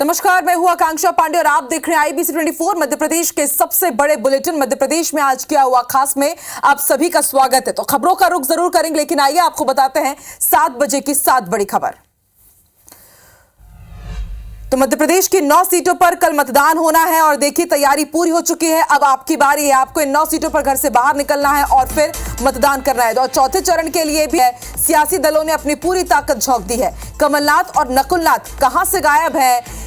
नमस्कार, मैं हूं आकांक्षा पांडे और आप देख रहे हैं IBC 24 मध्य प्रदेश के सबसे बड़े बुलेटिन मध्य प्रदेश में आज क्या हुआ खास में आप सभी का स्वागत है। तो खबरों का रुख जरूर करेंगे, लेकिन आइए आपको बताते हैं 7 बजे की 7 बड़ी खबर। तो मध्य प्रदेश की 9 सीटों पर कल मतदान होना है और देखिए तैयारी पूरी हो चुकी है। अब आपकी बारी है, आपको इन 9 सीटों पर घर से बाहर निकलना है और फिर मतदान करना है। और चौथे चरण के लिए भी सियासी दलों ने अपनी पूरी ताकत झोंक दी है। कमलनाथ और नकुलनाथ कहां से गायब है,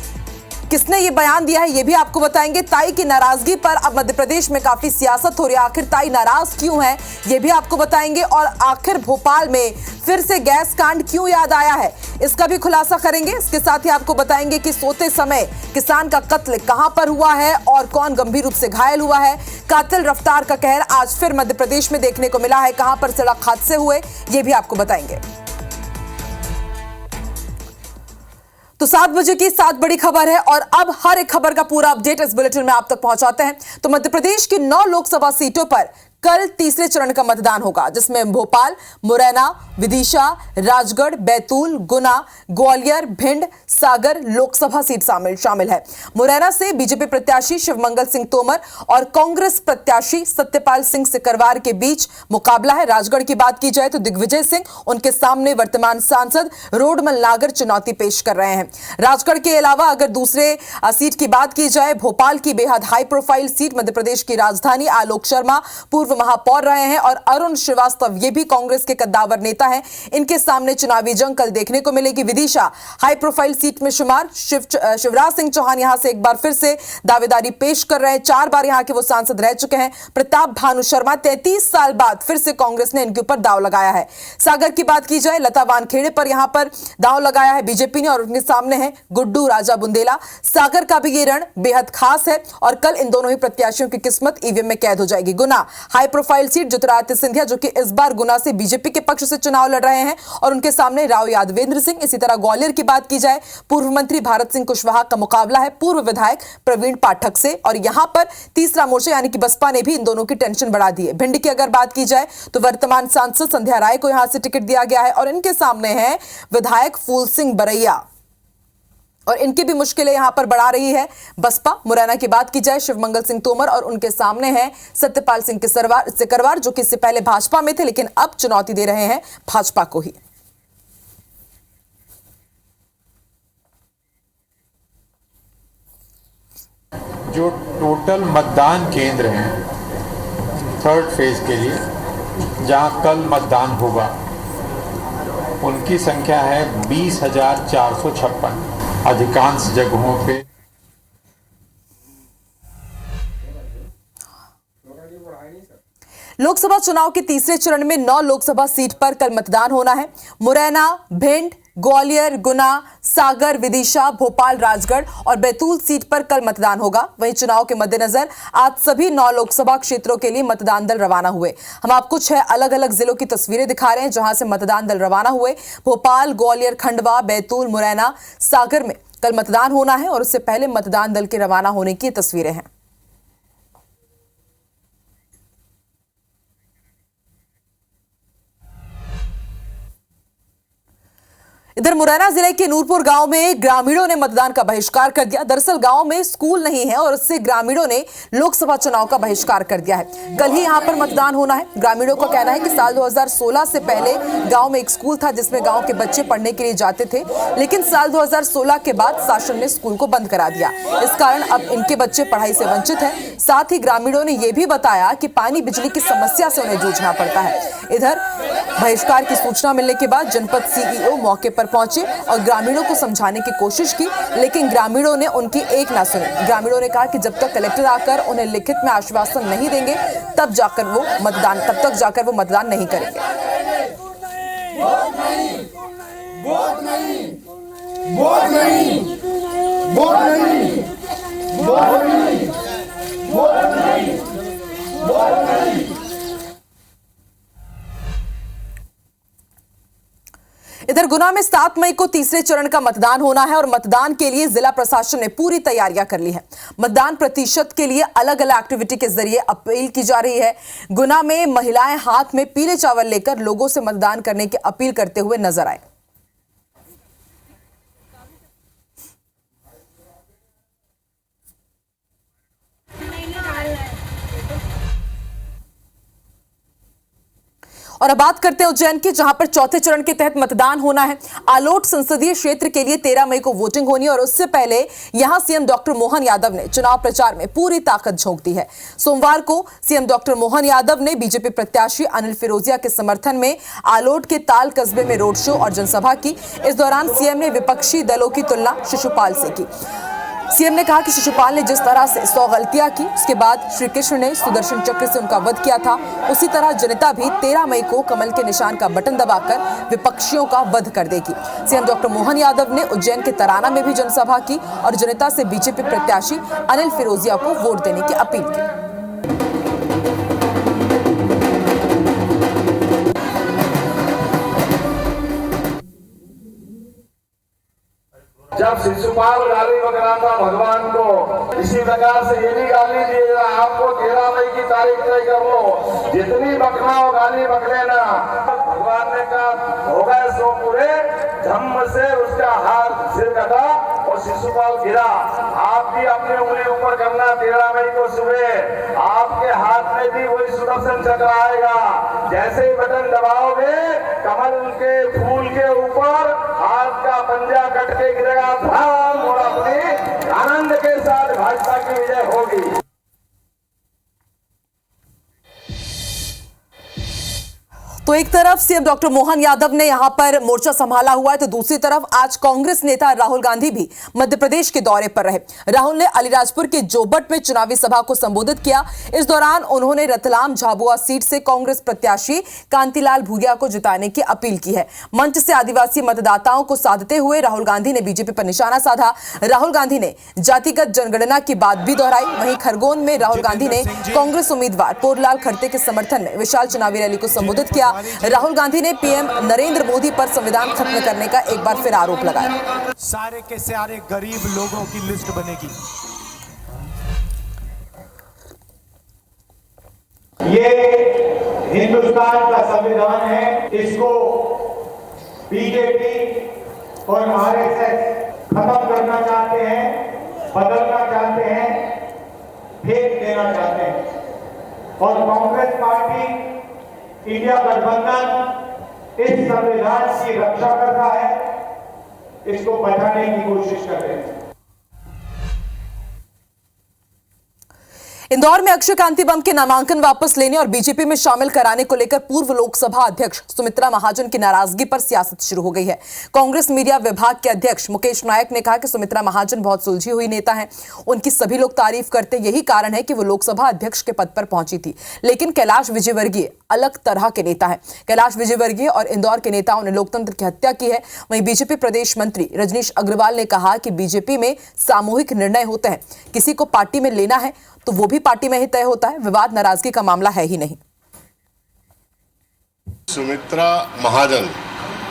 किसने ये बयान दिया है, ये भी आपको बताएंगे। ताई की नाराजगी पर अब मध्य प्रदेश में काफी सियासत हो रही है, आखिर ताई नाराज क्यों है ये भी आपको बताएंगे। और आखिर भोपाल में फिर से गैस कांड क्यों याद आया है, इसका भी खुलासा करेंगे। इसके साथ ही आपको बताएंगे कि सोते समय किसान का कत्ल कहां पर हुआ है और कौन गंभीर रूप से घायल हुआ है। कातिल रफ्तार का कहर आज फिर मध्य प्रदेश में देखने को मिला है, कहां पर सड़क हादसे हुए ये भी आपको बताएंगे। तो 7 बजे की 7 बड़ी खबर है और अब हर एक खबर का पूरा अपडेट इस बुलेटिन में आप तक पहुंचाते हैं। तो मध्य प्रदेश की 9 लोकसभा सीटों पर कल तीसरे चरण का मतदान होगा, जिसमें भोपाल, मुरैना, विदिशा, राजगढ़, बैतूल, गुना, ग्वालियर, भिंड, सागर लोकसभा सीट शामिल है। मुरैना से बीजेपी प्रत्याशी शिवमंगल सिंह तोमर और कांग्रेस प्रत्याशी सत्यपाल सिंह सिकरवार के बीच मुकाबला है। राजगढ़ की बात की जाए तो दिग्विजय सिंह, उनके सामने वर्तमान सांसद रोडमल नागर चुनौती पेश कर रहे हैं। राजगढ़ के अलावा अगर दूसरे सीट की बात की जाए, भोपाल की बेहद high profile seat Madhya Pradesh की राजधानी आलोक शर्मा पूर्व महापौर रहे हैं और अरुण श्रीवास्तव ये भी कांग्रेस के कद्दावर नेता हैं, इनके सामने चुनावी जंग कल देखने को मिलेगी। विदिशा हाई प्रोफाइल सीट में शुमार, शिवराज सिंह चौहान यहां से एक बार फिर से दावेदारी पेश कर रहे हैं। 4 बार यहां के वो सांसद रह चुके हैं। प्रताप भानु शर्मा 33 साल बाद फिर से कांग्रेस ने इनके ऊपर दांव लगाया है। सागर की बात की जाए, लता वानखेड़े पर यहां पर दांव लगाया है बीजेपी ने और उनके सामने है गुड्डू राजा बुंदेला। सागर का भी ये रण बेहद खास है और कल इन दोनों ही प्रत्याशियों की किस्मत ईवीएम में कैद हो जाएगी। Guna high profile seat Jyotiraditya Scindia जो कि इस बार गुना से बीजेपी के पक्ष से चुनाव लड़ रहे हैं और उनके सामने राव यादवेंद्र सिंह। इसी तरह ग्वालियर की बात की जाए, पूर्व मंत्री भारत सिंह कुशवाहा का मुकाबला है पूर्व विधायक प्रवीण पाठक से और यहां पर तीसरा मोर्चा यानी कि बसपा ने भी इन दोनों की टेंशन बढ़ा दी है। भिंड की अगर बात की जाए तो वर्तमान सांसद संध्या राय को यहां से टिकट दिया गया है और इनके सामने है विधायक फूल सिंह बरैया और इनकी भी मुश्किलें यहां पर बढ़ा रही है बसपा। मुरैना की बात की जाए, शिवमंगल सिंह तोमर और उनके सामने है सत्यपाल सिंह सिकरवार जो कि इससे पहले भाजपा में थे लेकिन अब चुनौती दे रहे हैं भाजपा को ही। जो टोटल मतदान केंद्र हैं थर्ड फेज के लिए जहां कल मतदान होगा उनकी संख्या है 20,456। अधिकांश जगहों पे लोकसभा चुनाव के तीसरे चरण में 9 लोकसभा सीट पर कल मतदान होना है। मुरैना, भिंड, ग्वालियर, गुना, सागर, विदिशा, भोपाल, राजगढ़ और बैतूल सीट पर कल मतदान होगा। वहीं चुनाव के मद्देनजर आज सभी 9 लोकसभा क्षेत्रों के लिए मतदान दल रवाना हुए। हम आपको 6 अलग अलग जिलों की तस्वीरें दिखा रहे हैं जहां से मतदान दल रवाना हुए। भोपाल, ग्वालियर, खंडवा, बैतूल, मुरैना, सागर में कल मतदान होना है और उससे पहले मतदान दल के रवाना होने की तस्वीरें हैं। इधर मुरैना जिले के नूरपुर गांव में ग्रामीणों ने मतदान का बहिष्कार कर दिया। दरअसल गांव में स्कूल नहीं है और उससे ग्रामीणों ने लोकसभा चुनाव का बहिष्कार कर दिया है। कल ही यहां पर मतदान होना है। ग्रामीणों का कहना है कि साल 2016 से पहले गांव में एक स्कूल था जिसमें गांव के बच्चे पढ़ने के लिए जाते थे, लेकिन साल 2016 के बाद शासन ने स्कूल को बंद करा दिया। इस कारण अब इनके बच्चे पढ़ाई से वंचित हैं। साथ ही ग्रामीणों ने यह भी बताया कि पानी बिजली की समस्या से उन्हें जूझना पड़ता है। इधर बहिष्कार की सूचना मिलने के बाद जनपद सीईओ मौके पर पहुंचे और ग्रामीणों को समझाने की कोशिश की, लेकिन ग्रामीणों ने उनकी एक ना सुनी। ग्रामीणों ने कहा कि जब तक कलेक्टर आकर उन्हें लिखित में आश्वासन नहीं देंगे तब तक जाकर वो मतदान नहीं करेंगे। इधर गुना में 7 मई को तीसरे चरण का मतदान होना है और मतदान के लिए जिला प्रशासन ने पूरी तैयारियां कर ली है। मतदान प्रतिशत के लिए अलग अलग एक्टिविटी के जरिए अपील की जा रही है। गुना में महिलाएं हाथ में पीले चावल लेकर लोगों से मतदान करने की अपील करते हुए नजर आए। और अब बात करते हैं उज्जैन की, जहां पर चौथे चरण के तहत मतदान होना है। आलोट संसदीय क्षेत्र के लिए 13 मई को वोटिंग होनी है और उससे पहले यहां सीएम डॉक्टर मोहन यादव ने चुनाव प्रचार में पूरी ताकत झोंक दी है। सोमवार को सीएम डॉक्टर मोहन यादव ने बीजेपी प्रत्याशी अनिल फिरोजिया के समर्थन में आलोट के ताल कस्बे में रोड शो और जनसभा की। इस दौरान सीएम ने विपक्षी दलों की तुलना शिशुपाल से की। सीएम ने कहा कि शिशुपाल ने जिस तरह से 100 गलतियां की, उसके बाद श्री कृष्ण ने सुदर्शन चक्र से उनका वध किया था, उसी तरह जनता भी 13 मई को कमल के निशान का बटन दबाकर विपक्षियों का वध कर देगी। सीएम डॉक्टर मोहन यादव ने उज्जैन के तराना में भी जनसभा की और जनता से बीजेपी प्रत्याशी अनिल फिरोजिया को वोट देने की अपील की। जब शिशुपाल गाली बक रहा था भगवान को, इसी प्रकार से ये भी गाली दिए आपको 13 मई की तारीख तय कर लो, जितनी बकना हो गाली बक लेना। भगवान ने कहा हो गए सो पूरे, धम्म से उसका हाथ सिर कटा और शिशुपाल गिरा। आप भी अपनी उंगली ऊपर करना 13 मई को सुबह, आपके हाथ में भी वही सुदर्शन चक्र आएगा। जैसे ही बटन दबाओगे कमल के फूल के ऊपर हाथ का पंजा कट के गिरेगा और अपने आनंद के साथ भाजपा की विजय होगी। तो एक तरफ सीएम डॉक्टर मोहन यादव ने यहां पर मोर्चा संभाला हुआ है, तो दूसरी तरफ आज कांग्रेस नेता राहुल गांधी भी मध्य प्रदेश के दौरे पर रहे। राहुल ने अलीराजपुर के जोबट में चुनावी सभा को संबोधित किया। इस दौरान उन्होंने रतलाम झाबुआ सीट से कांग्रेस प्रत्याशी कांतिलाल भूरिया को जिताने की अपील की है। मंच से आदिवासी मतदाताओं को साधते हुए राहुल गांधी ने बीजेपी पर निशाना साधा। राहुल गांधी ने जातिगत जनगणना की बात भी दोहराई। वहीं खरगोन में राहुल गांधी ने कांग्रेस उम्मीदवार पोरलाल खड़ते के समर्थन में विशाल चुनावी रैली को संबोधित किया। राहुल गांधी ने पीएम नरेंद्र मोदी पर संविधान खत्म करने का एक बार फिर आरोप लगाया। सारे के सारे गरीब लोगों की लिस्ट बनेगी। ये हिंदुस्तान का संविधान है, इसको बीजेपी और आरएसएस खत्म करना चाहते हैं, बदलना चाहते हैं, फेंक देना चाहते हैं। और कांग्रेस पार्टी, इंडिया गठबंधन इस संविधान की रक्षा कर रहा है, इसको बचाने की कोशिश कर रहे हैं। इंदौर में अक्षय कांति बम के नामांकन वापस लेने और बीजेपी में शामिल कराने को लेकर पूर्व लोकसभा अध्यक्ष सुमित्रा महाजन की नाराजगी पर सियासत शुरू हो गई है। कांग्रेस मीडिया विभाग के अध्यक्ष मुकेश नायक ने कहा कि सुमित्रा महाजन बहुत सुलझी हुई नेता हैं, उनकी सभी लोग तारीफ करते, यही कारण है कि वो लोकसभा अध्यक्ष के पद पर पहुंची थी। लेकिन कैलाश विजयवर्गीय अलग तरह के नेता हैं। कैलाश विजयवर्गीय और इंदौर के नेताओं ने लोकतंत्र की हत्या की है। वहीं बीजेपी प्रदेश मंत्री रजनीश अग्रवाल ने कहा कि बीजेपी में सामूहिक निर्णय होते हैं, किसी को पार्टी में लेना है तो वो भी पार्टी में ही तय होता है, विवाद नाराजगी का मामला है ही नहीं। सुमित्रा महाजन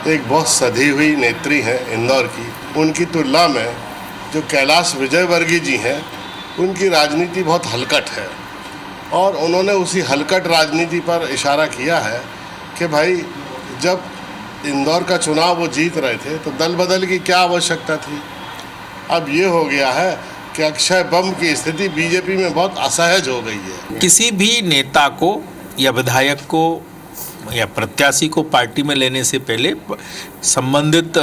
एक बहुत सधी हुई नेत्री है इंदौर की। उनकी तुलना में जो कैलाश विजयवर्गीय जी हैं, उनकी राजनीति बहुत हलकट है और उन्होंने उसी हलकट राजनीति पर इशारा किया है कि भाई जब इंदौर का चुनाव वो जीत रहे थे तो दल बदल की क्या आवश्यकता थी। अब ये हो गया है कि अक्षय बम की स्थिति बीजेपी में बहुत असहज हो गई है। किसी भी नेता को या विधायक को या प्रत्याशी को पार्टी में लेने से पहले संबंधित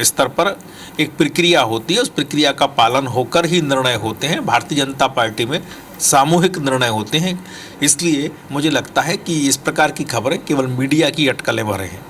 स्तर पर एक प्रक्रिया होती है, उस प्रक्रिया का पालन होकर ही निर्णय होते हैं। भारतीय जनता पार्टी में सामूहिक निर्णय होते हैं, इसलिए मुझे लगता है कि इस प्रकार की खबरें केवल मीडिया की अटकलें भरे हैं।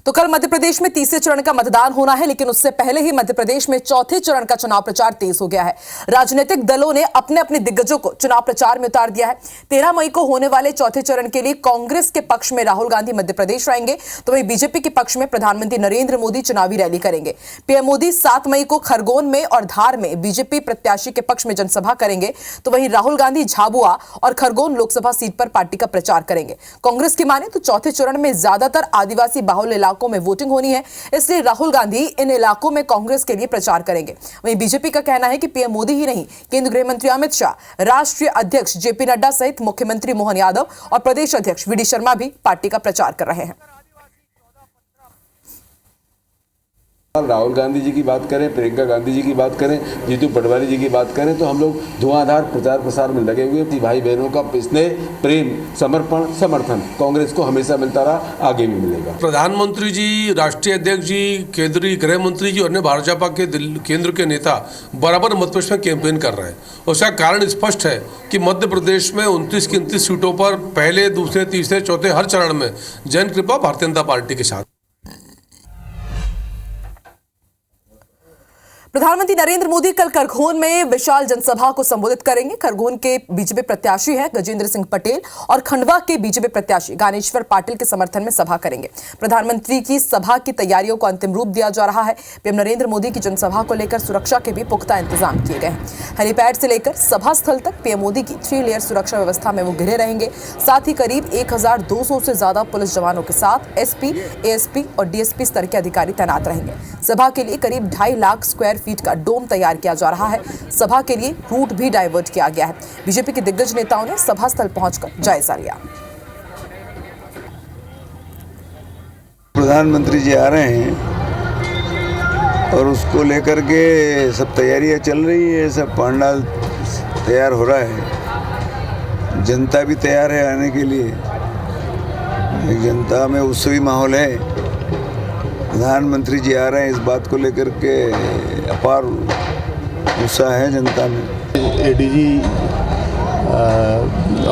तो कल मध्य प्रदेश में तीसरे चरण का मतदान होना है, लेकिन उससे पहले ही मध्य प्रदेश में चौथे चरण का चुनाव प्रचार तेज हो गया है। राजनीतिक दलों ने अपने अपने दिग्गजों को चुनाव प्रचार में उतार दिया है। 13 मई को होने वाले चौथे चरण के लिए कांग्रेस के पक्ष में राहुल गांधी मध्य प्रदेश रहेंगे, तो वहीं बीजेपी के पक्ष में प्रधानमंत्री नरेंद्र मोदी चुनावी रैली करेंगे। पीएम मोदी 7 मई को खरगोन में और धार में बीजेपी प्रत्याशी के पक्ष में जनसभा करेंगे, तो वहीं राहुल गांधी झाबुआ और खरगोन लोकसभा सीट पर पार्टी का प्रचार करेंगे। कांग्रेस की माने तो चौथे चरण में ज्यादातर आदिवासी बाहुल्य इलाकों में वोटिंग होनी है, इसलिए राहुल गांधी इन इलाकों में कांग्रेस के लिए प्रचार करेंगे। वहीं बीजेपी का कहना है कि पीएम मोदी ही नहीं, केंद्रीय गृह मंत्री अमित शाह, राष्ट्रीय अध्यक्ष जेपी नड्डा सहित मुख्यमंत्री मोहन यादव और प्रदेश अध्यक्ष वीडी शर्मा भी पार्टी का प्रचार कर रहे हैं। राहुल गांधी जी की बात करें, प्रियंका गांधी जी की बात करें, जीतू पटवारी जी की बात करें, तो हम लोग धुआंधार प्रचार प्रसार में लगे हुए थी। भाई बहनों का स्नेह, प्रेम, समर्पण, समर्थन कांग्रेस को हमेशा मिलता रहा, आगे भी मिलेगा। प्रधानमंत्री जी, राष्ट्रीय अध्यक्ष जी, केंद्रीय गृह मंत्री जी और अन्य भाजपा के केंद्र के नेता बराबर मध्य प्रदेश में कैंपेन कर रहे हैं। उसका कारण स्पष्ट है कि मध्य प्रदेश में 29 की 29 सीटों पर पहले, दूसरे, तीसरे, चौथे हर चरण में जन कृपा भारतीय जनता पार्टी के साथ। प्रधानमंत्री नरेंद्र मोदी कल खरगोन में विशाल जनसभा को संबोधित करेंगे। खरगोन के बीजेपी प्रत्याशी हैं गजेंद्र सिंह पटेल और खंडवा के बीजेपी प्रत्याशी ज्ञानेश्वर पाटिल के समर्थन में सभा करेंगे। प्रधानमंत्री की सभा की तैयारियों को अंतिम रूप दिया जा रहा है। पीएम नरेंद्र मोदी की जनसभा को लेकर सुरक्षा के भी पुख्ता इंतजाम किए गए हैं। हेलीपैड से लेकर सभा स्थल तक पीएम मोदी की 3 लेयर सुरक्षा व्यवस्था में वो घिरे रहेंगे। साथ ही करीब 1200 से ज्यादा पुलिस जवानों के साथ एसपी, एएसपी और डीएसपी स्तर के अधिकारी तैनात रहेंगे। सभा के लिए करीब 2.5 लाख स्क्वायर फीट का डोम तैयार किया जा रहा है। सभा के लिए रूट भी डाइवर्ट किया गया है। बीजेपी के दिग्गज नेताओं ने सभा स्थल पहुंचकर जायजा लिया। प्रधानमंत्री जी आ रहे हैं और उसको लेकर के सब तैयारियां चल रही है, सब पंडाल तैयार हो रहा है, जनता भी तैयार है आने के लिए। जनता में उत्सवी माहौल है। प्रधानमंत्री जी आ रहे हैं, इस बात को लेकर के अपार उत्साह है जनता में। एडीजी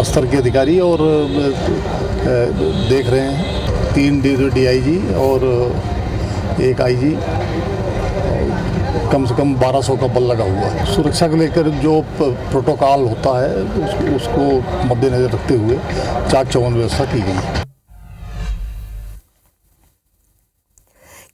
स्तर के अधिकारी और देख रहे हैं, 3 डीआईजी और 1 आईजी, कम से कम 1200 का बल लगा हुआ है। सुरक्षा को लेकर जो प्रोटोकॉल होता है उसको मद्देनजर रखते हुए चाक चौबंद व्यवस्था की गई।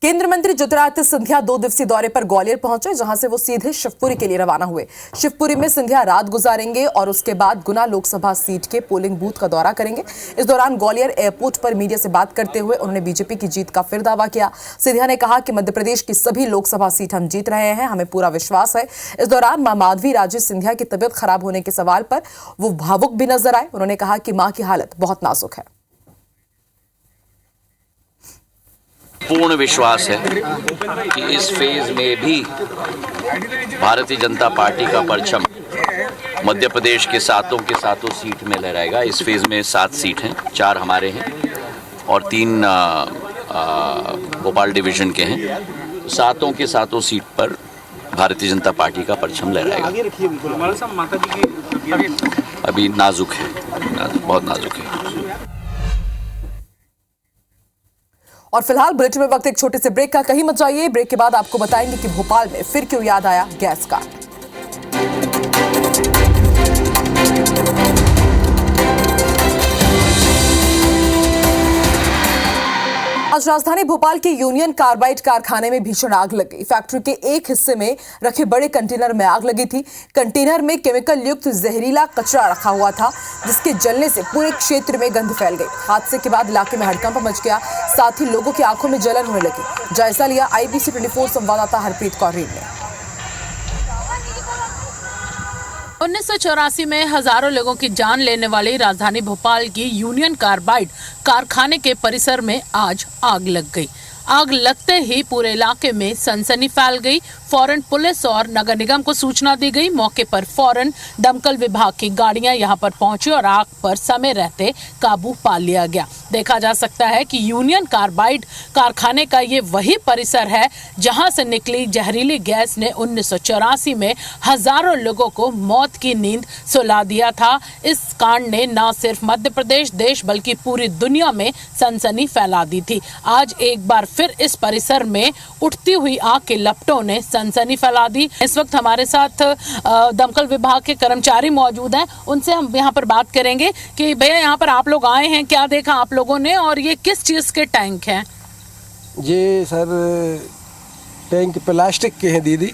केंद्रीय मंत्री ज्योतिरादित्य सिंधिया 2 दिवसीय दौरे पर ग्वालियर पहुंचे, जहां से वो सीधे शिवपुरी के लिए रवाना हुए। शिवपुरी में सिंधिया रात गुजारेंगे और उसके बाद गुना लोकसभा सीट के पोलिंग बूथ का दौरा करेंगे। इस दौरान ग्वालियर एयरपोर्ट पर मीडिया से बात करते हुए उन्होंने बीजेपी की जीत का फिर दावा किया। सिंधिया ने कहा कि मध्य प्रदेश की सभी लोकसभा सीट हम जीत रहे हैं, हमें पूरा विश्वास है। इस दौरान मां माधवी राजे सिंधिया की तबीयत खराब होने के सवाल पर वो भावुक भी नजर आए। उन्होंने कहा कि मां की हालत बहुत नाजुक है। पूर्ण विश्वास है कि इस फेज में भी भारतीय जनता पार्टी का परचम मध्य प्रदेश के सातों सीट में लहराएगा। इस फेज में 7 सीट हैं, 4 हमारे हैं और 3 भोपाल डिवीजन के हैं। सातों सीट पर भारतीय जनता पार्टी का परचम लहराएगा। अभी नाजुक है, बहुत नाजुक है। और फिलहाल बुलेटिन में वक्त एक छोटे से ब्रेक का, कहीं मत जाइए। ब्रेक के बाद आपको बताएंगे कि भोपाल में फिर क्यों याद आया गैस का। आज राजधानी भोपाल के यूनियन कार्बाइड कारखाने में भीषण आग लग गई। फैक्ट्री के एक हिस्से में रखे बड़े कंटेनर में आग लगी थी। कंटेनर में केमिकल युक्त जहरीला कचरा रखा हुआ था, जिसके जलने से पूरे क्षेत्र में गंध फैल गई। हादसे के बाद इलाके में हड़कंप मच गया, साथ ही लोगों की आंखों में जलन होने लगी। जायजा लिया IBC 24 संवाददाता हरप्रीत कौर ने। 1984 में हजारों लोगों की जान लेने वाली राजधानी भोपाल की यूनियन कार्बाइड कारखाने के परिसर में आज आग लग गई। आग लगते ही पूरे इलाके में सनसनी फैल गई। फौरन पुलिस और नगर निगम को सूचना दी गई। मौके पर फौरन दमकल विभाग की गाड़ियां यहां पर पहुंची और आग पर समय रहते काबू पा लिया गया। देखा जा सकता है कि यूनियन कार्बाइड कारखाने का ये वही परिसर है जहां से निकली जहरीली गैस ने 1984 में हजारों लोगों को मौत की नींद सुला दिया था। इस कांड ने न सिर्फ मध्य प्रदेश, देश बल्कि पूरी दुनिया में सनसनी फैला दी थी। आज एक बार फिर इस परिसर में उठती हुई आग के लपटों ने सनसनी फैला दी। इस वक्त हमारे साथ दमकल विभाग के कर्मचारी मौजूद हैं, उनसे हम यहाँ पर बात करेंगे कि भैया यहाँ पर आप लोग आए हैं, क्या देखा आप लोगों ने और ये किस चीज के टैंक हैं? ये सर टैंक प्लास्टिक के हैं दीदी,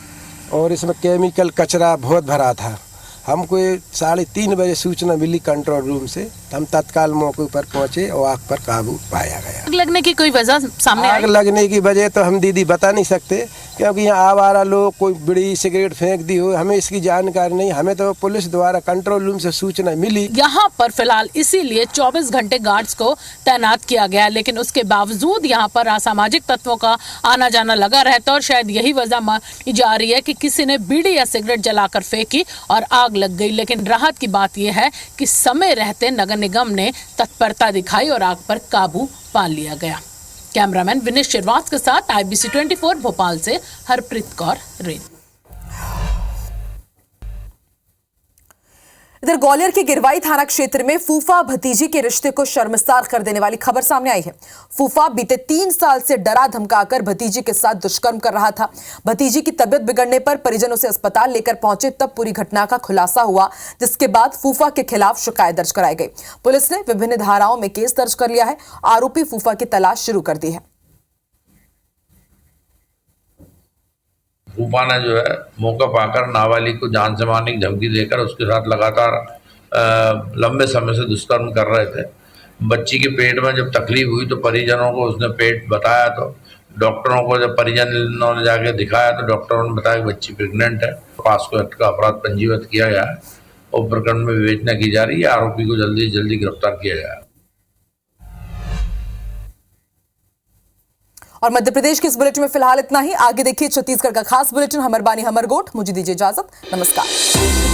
और इसमें केमिकल कचरा बहुत भरा था। हमको 3:30 बजे सूचना मिली कंट्रोल रूम से, हम तत्काल मौके पर पहुंचे और आग पर काबू पाया गया। आग लगने की कोई वजह सामने आई? आग लगने की वजह तो हम दीदी बता नहीं सकते, क्योंकि यहाँ आवारा लोग कोई बीड़ी सिगरेट फेंक दी हो, हमें इसकी जानकारी नहीं। हमें तो पुलिस द्वारा कंट्रोल रूम से सूचना मिली। यहाँ पर फिलहाल इसीलिए 24 घंटे गार्ड्स को तैनात किया गया, लेकिन उसके बावजूद यहाँ पर असामाजिक तत्वों का आना जाना लगा रहता है और शायद यही वजह मानी जा रही है कि किसी ने बीड़ी या सिगरेट जलाकर फेंकी और आग लग गई। लेकिन राहत की बात यह है कि समय रहते नगर निगम ने तत्परता दिखाई और आग पर काबू पा लिया गया। कैमरामैन विनेश श्रीवास्तव के साथ IBC 24 भोपाल से हरप्रीत कौर रेन। इधर ग्वालियर के गिरवाई थाना क्षेत्र में फूफा भतीजी के रिश्ते को शर्मसार कर देने वाली खबर सामने आई है। फूफा बीते 3 साल से डरा धमकाकर भतीजी के साथ दुष्कर्म कर रहा था। भतीजी की तबीयत बिगड़ने पर परिजन उसे अस्पताल लेकर पहुंचे, तब पूरी घटना का खुलासा हुआ, जिसके बाद फूफा के खिलाफ शिकायत दर्ज कराई गई। पुलिस ने विभिन्न धाराओं में केस दर्ज कर लिया है। आरोपी फूफा की तलाश शुरू कर दी है। फूफा ने जो है मौका पाकर नाबालिग को जान से मारने की धमकी देकर उसके साथ लगातार लंबे समय से दुष्कर्म कर रहे थे। बच्ची के पेट में जब तकलीफ हुई तो परिजनों को उसने पेट बताया, तो डॉक्टरों को जब परिजनों ने जाके दिखाया तो डॉक्टरों ने बताया कि बच्ची प्रेग्नेंट है। पास्को एक्ट का अपराध पंजीबद्ध किया गया है और प्रकरण में विवेचना की जा रही है। आरोपी को जल्दी से जल्दी गिरफ्तार किया जाए। और मध्य प्रदेश के इस बुलेटिन में फिलहाल इतना ही। आगे देखिए छत्तीसगढ़ का खास बुलेटिन हमर बानी हमर गोठ। मुझे दीजिए इजाजत। नमस्कार।